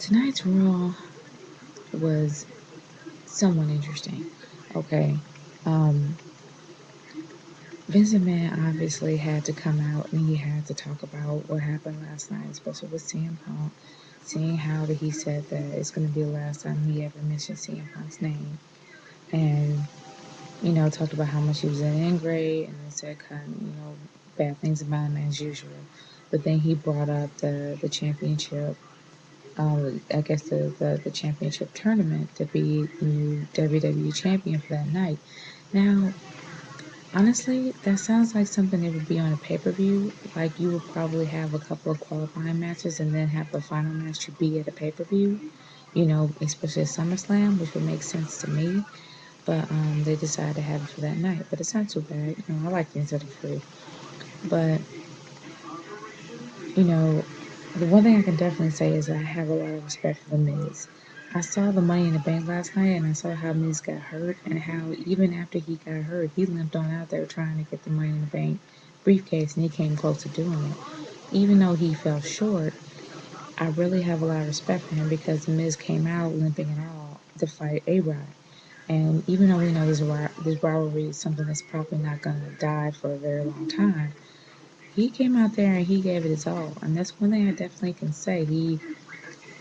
Tonight's Raw was somewhat interesting. Okay. Um, Vince McMahon obviously had to come out and he had to talk about what happened last night, especially with CM Punk. Seeing how that he said that it's going to be the last time he ever mentioned CM Punk's name. And, talked about how much he was in great and then said kind of, bad things about him as usual. But then he brought up the championship, I guess the championship tournament to be the new WWE champion for that night. Now, honestly, that sounds like something that would be on a pay-per-view. Like you would probably have a couple of qualifying matches and then have the final match to be at a pay-per-view. Especially at SummerSlam, which would make sense to me. But they decided to have it for that night. But it's not too bad. I like things that are free. But you know, the one thing I can definitely say is that I have a lot of respect for The Miz. I saw the Money in the Bank last night and I saw how Miz got hurt and how even after he got hurt, he limped on out there trying to get the Money in the Bank briefcase and he came close to doing it. Even though he fell short, I really have a lot of respect for him because The Miz came out limping and all to fight A-Rod. And even though we know this rivalry is something that's probably not going to die for a very long time, he came out there and he gave it his all. And that's one thing I definitely can say. He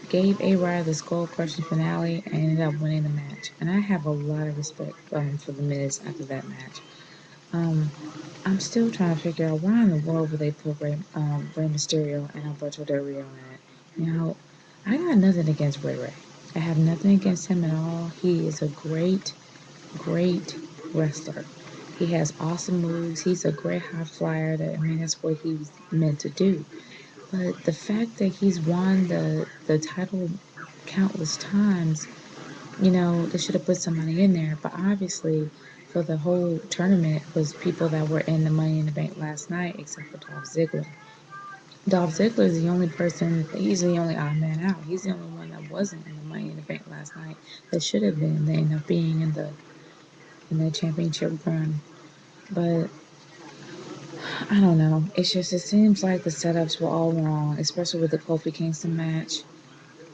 gave A-Rod the skull crushing finale and ended up winning the match. And I have a lot of respect for The Miz after that match. Um, I'm still trying to figure out why in the world would they put Rey Mysterio and Alberto Del Rio in it. I got nothing against Ray Ray. I have nothing against him at all. He is a great, great wrestler. He has awesome moves. He's a great high flyer. That's what he's meant to do. But the fact that he's won the title countless times, they should have put somebody in there. But obviously, for the whole tournament was people that were in the Money in the Bank last night, except for Dolph Ziggler. Dolph Ziggler is the only person. He's the only odd man out. He's the only one that wasn't in the Money in the Bank last night. That should have been. They end up being in the championship run. But I don't know. It seems like the setups were all wrong, especially with the Kofi Kingston match.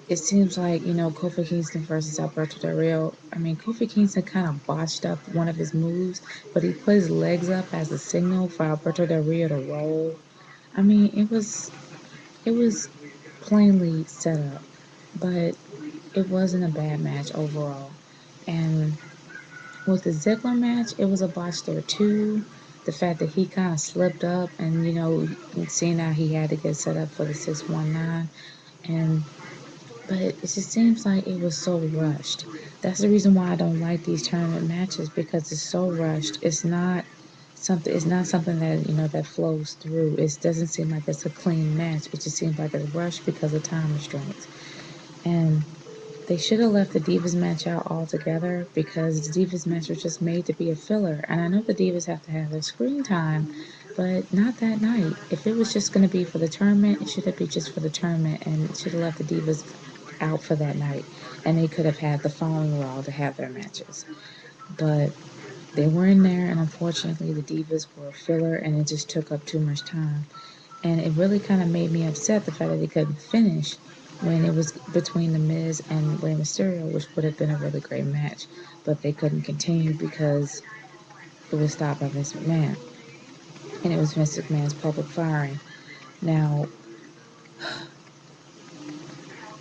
It seems like, Kofi Kingston versus Alberto Del Rio. Kofi Kingston kind of botched up one of his moves, but he put his legs up as a signal for Alberto Del Rio to roll. It was plainly set up, but it wasn't a bad match overall. And with the Ziggler match, it was a botch there too. The fact that he kind of slipped up and, seeing how he had to get set up for the 619. And but it just seems like it was so rushed. That's the reason why I don't like these tournament matches because it's so rushed. It's not something that that flows through. It doesn't seem like it's a clean match. It just seems like it's rushed because of time restraints. And they should have left the Divas match out altogether because the Divas match was just made to be a filler. And I know the Divas have to have their screen time, but not that night. If it was just going to be for the tournament, it should have been just for the tournament and it should have left the Divas out for that night. And they could have had the following Raw to have their matches. But they were in there, and unfortunately, the Divas were a filler and it just took up too much time. And it really kind of made me upset the fact that they couldn't finish when it was between The Miz and Rey Mysterio, which would have been a really great match. But they couldn't continue because it was stopped by Vince McMahon. And it was Vince McMahon's public firing. Now,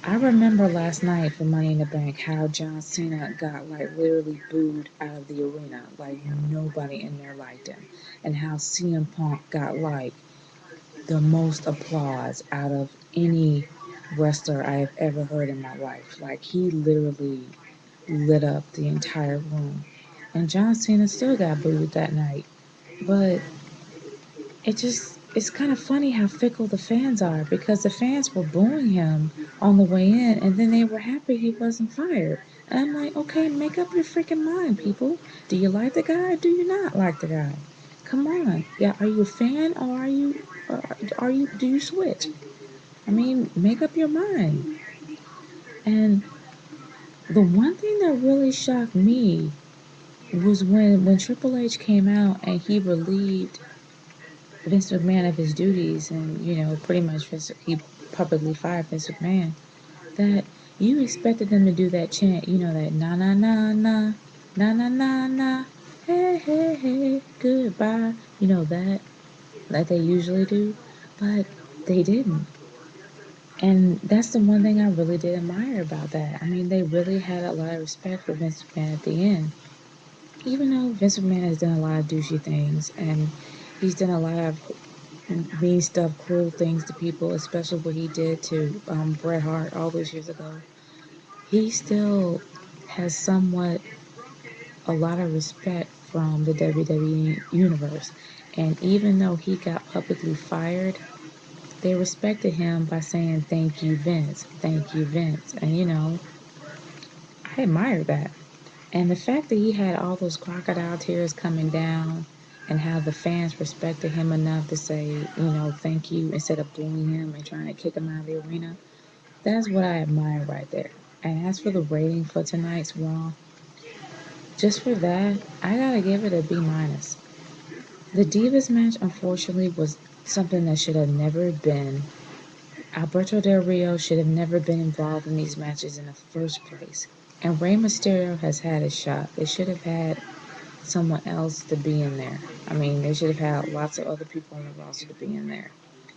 I remember last night for Money in the Bank how John Cena got like literally booed out of the arena. Like nobody in there liked him. And how CM Punk got like the most applause out of any wrestler I have ever heard in my life. Like he literally lit up the entire room. And John Cena still got booed that night. But it's kind of funny how fickle the fans are because the fans were booing him on the way in and then they were happy he wasn't fired. And I'm like, okay, make up your freaking mind, people. Do you like the guy or do you not like the guy? Come on. Yeah, are you a fan or do you switch? Make up your mind. And the one thing that really shocked me was when Triple H came out and he relieved Vince McMahon of his duties and, pretty much he publicly fired Vince McMahon. that you expected them to do that chant, you know, that na na na na, na na na na, hey hey hey, goodbye, you know, that they usually do, but they didn't. And that's the one thing I really did admire about that. I mean, they really had a lot of respect for Vince McMahon at the end. Even though Vince McMahon has done a lot of douchey things and he's done a lot of mean stuff, cruel things to people, especially what he did to Bret Hart all those years ago, he still has somewhat a lot of respect from the WWE universe. And even though he got publicly fired, they respected him by saying, "Thank you, Vince. Thank you, Vince." And you know, I admire that. And the fact that he had all those crocodile tears coming down and how the fans respected him enough to say, you know, thank you instead of booing him and trying to kick him out of the arena, that's what I admire right there. And as for the rating for tonight's Raw, just for that, I gotta give it a B minus. The Divas match, unfortunately, was something that should have never been. Alberto Del Rio should have never been involved in these matches in the first place. And Rey Mysterio has had a shot. They should have had someone else to be in there. I mean, they should have had lots of other people on the roster to be in there.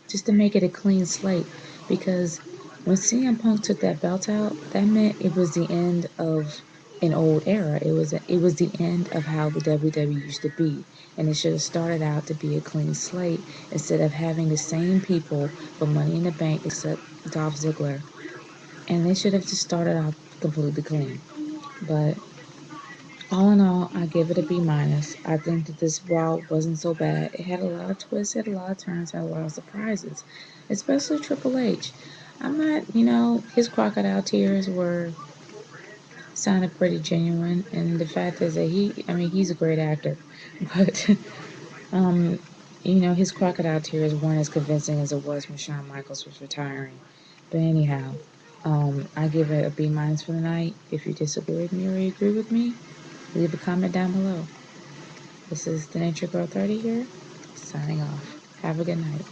Just to make it a clean slate. Because when CM Punk took that belt out, that meant it was the end of an old era. It was the end of how the WWE used to be. And it should have started out to be a clean slate instead of having the same people for Money in the Bank except Dolph Ziggler. And they should have just started out completely clean. But all in all, I give it a B minus. I think that this Raw wasn't so bad. It had a lot of twists, had a lot of turns, had a lot of surprises, especially Triple H. I'm not, you know, his crocodile tears were sounded pretty genuine, and the fact is that I mean, he's a great actor, but um, you know, his crocodile tears weren't as convincing as it was when Shawn Michaels was retiring. But anyhow, I give it a B minus for the night. If you disagree with me or you agree with me, leave a comment down below. This is the Nature Girl 30 here, signing off. Have a good night.